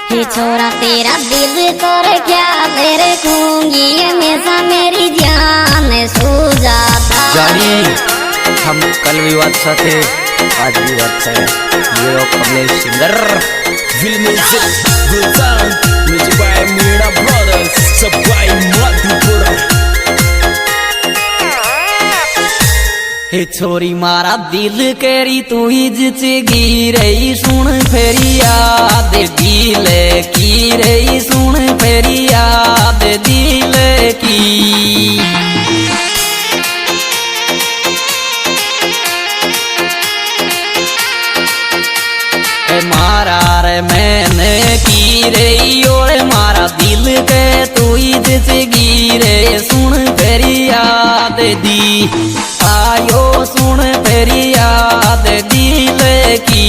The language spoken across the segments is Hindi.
हे छोरा तेरा दिल कर क्या तेरे खूंगी हमेशा मेरी जान सो जाता। जानी हम कल भी अच्छा थे आज भी अच्छा है। ये लोग Kamlesh singer Will music, will sound, music by Meera Brothers, सब by मधुपुरा। हे छोरी मारा दिल केरी तू ही जिचगी रही सुन फेरी याद दिल की रही सुन फेरी याद दिल की। मारा रे मैंने की रही और मारा दिल के तू ही जिचगी रे सुन फेरी याद दी आयो सुन फेरी याद दिल की।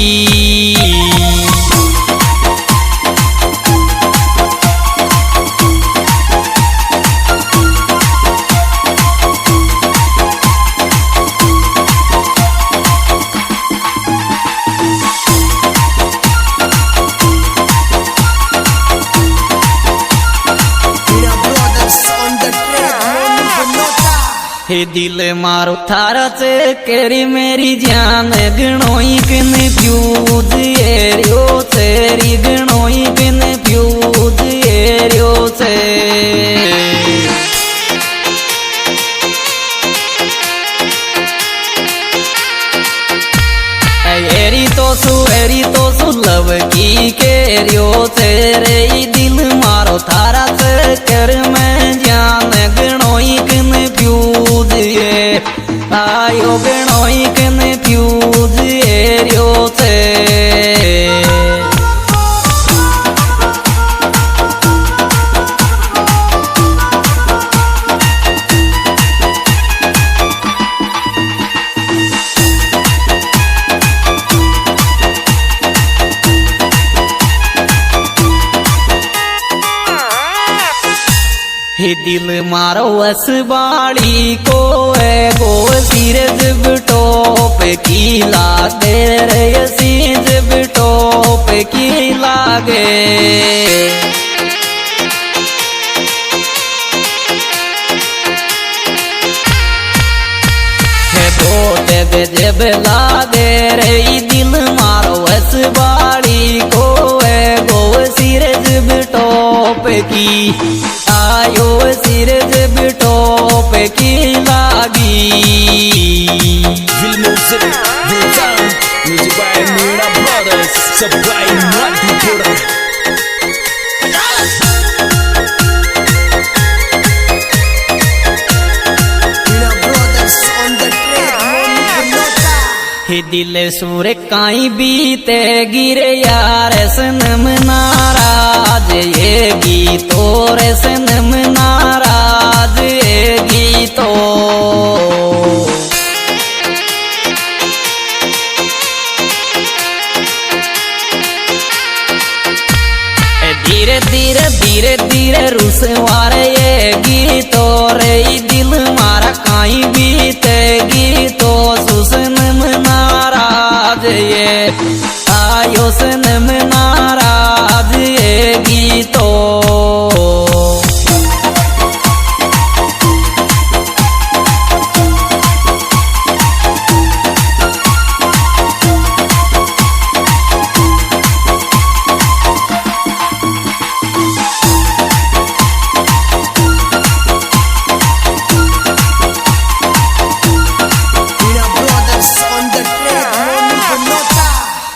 हे दिल मारो थारा से केरी मेरी जान गणोई किन फ्यूज एरियो तेरी गणोई किन फ्यूज एरियो से। एरी तो सु लव की केरियो तेरे दिल मारो थारा से कर मैं जान गणोई किन फ्यूज ये आयो गणोई किन फ्यूज एरियो से। हे दिल मारो अस बाड़ी को है गो सीरज बिटोप की लागे रे सीज बिटोप की लागे। है दो जब लागे रे दिल मारो अस बाड़ी को है गो सीरज बिटोप की आयो सिरज बिटोप की लागी। Will music, will sound, music by Meera Brothers, सब by Madhupura. Meera Brothers on the track, हे दिल सूर काई बीते गिरे यार सनम नाराज ये गीतो रे सनम नाराज ये गीतो। धीरे धीरे धीरे धीरे रुसवार ये गीतो रे दिल मारा काई बीते गीतो सुसनम नाराज ये आयो सनम नाराज ये गीतो।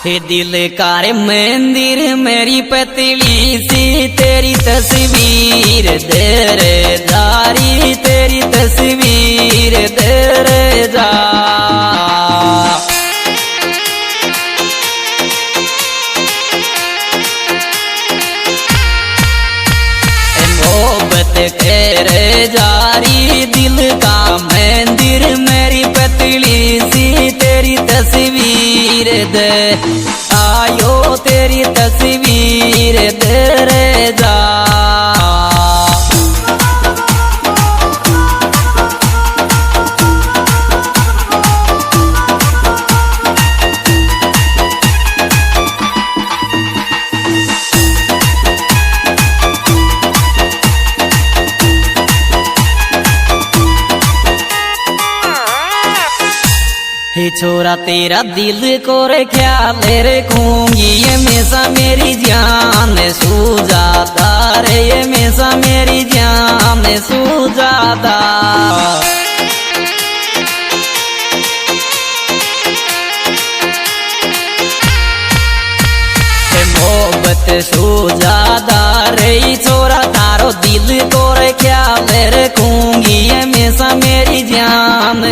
हे दिल कार मंदिर मेरी पतली सी तेरी तस्वीर तेरे दारी तेरी तस्वीर तेरे जा। मोहब्बत तेरे जारी दिल का मंदिर मेरी पतली सी तेरी तस्वीर दे आयो तेरी तस्वीर तेरे जा। छोरा तेरा दिल को रे ख्याल रखूंगी हमेशा मेरी जान सुजादा रे हमेशा मेरी जान सुजादा। मोहब्बत सुजादा रे छोरा तारो दिल को रे ख्याल रखूंगी हमेशा मेरी जान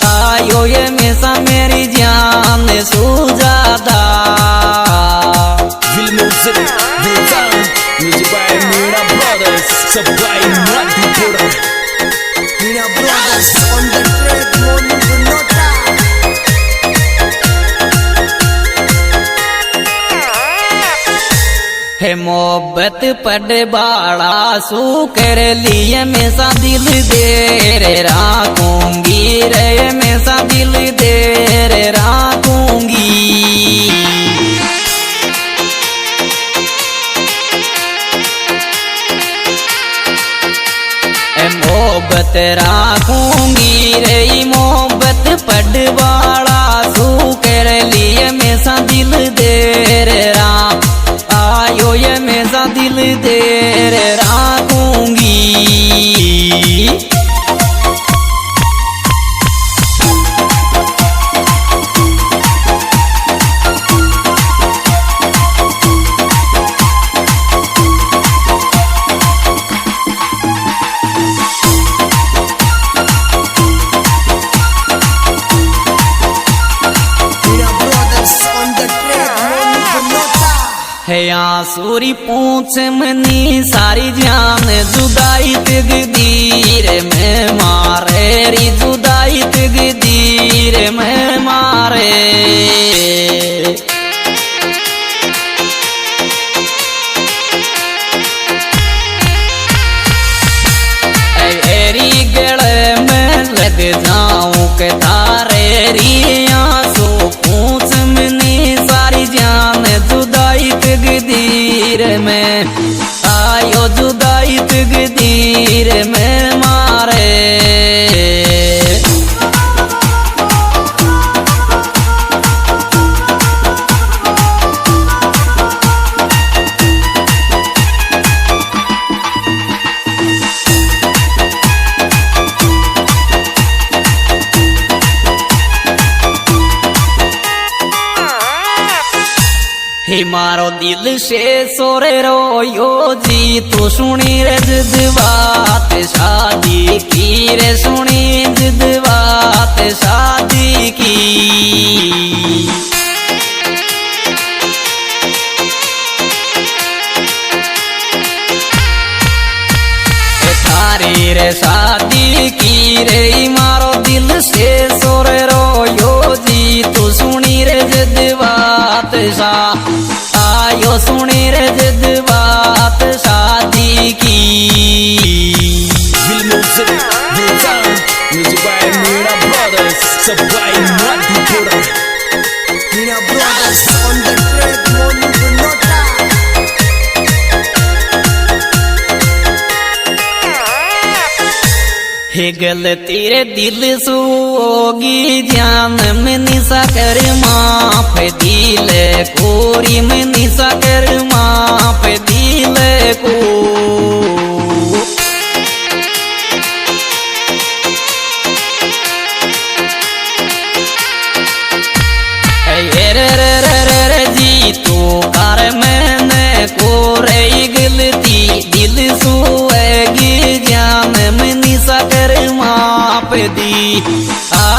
आयो ये हमेशा मेरी जान सुजादा। Will Music, Will Sound, music by Meera Brothers, supply multi-product. Meera Brothers on the track, Monu Gunota. है मोहब्बत पड़ बाड़ा सू कर लिए हमेशा दिल दे रे राखूंगी रे हमेशा दिल दे रे राखूंगी। मोहब्बत राखूंगी रे मोहब्बत पड़ बाड़ा सू कर लिए हमेशा दिल दे रे आयो ये हमेशा दिल दे रे राखूंगी। Meera Brothers on the track, Monu Gunota. है आंसुरी पूछ मनी सारी जान जुदाई तकदीर में मारे री जुदाई तकदीर में मारे। एरी गले में लग जाऊं के तारे री आंसू पूछ मनी सारी जान जुदाई तकदीर में आयो जुदाई तकदीर में मारे। हे मारो दिल से सोरे रोयो जी तू सुनी रे जिद बात शादी की रे सुनी जिद बात शादी की। थारी रे शादी की रे मारो दिल से सोरे रोयो जी तू सुनी रे जिद बात आयो सुनी रे जिद बात शादी की। Will Music, Will Sound, music by Meera Brothers, supply multi-product. Meera Brothers on the track, Monu Gunota. हे गलती रे दिल सोगी ध्यान में निशा कर माफ दिल कोरी में निशा कर माफ दिल को। रे जी तू कर मैंने को रे गलती दिल सोएगी जान में निशा कर माफ दी।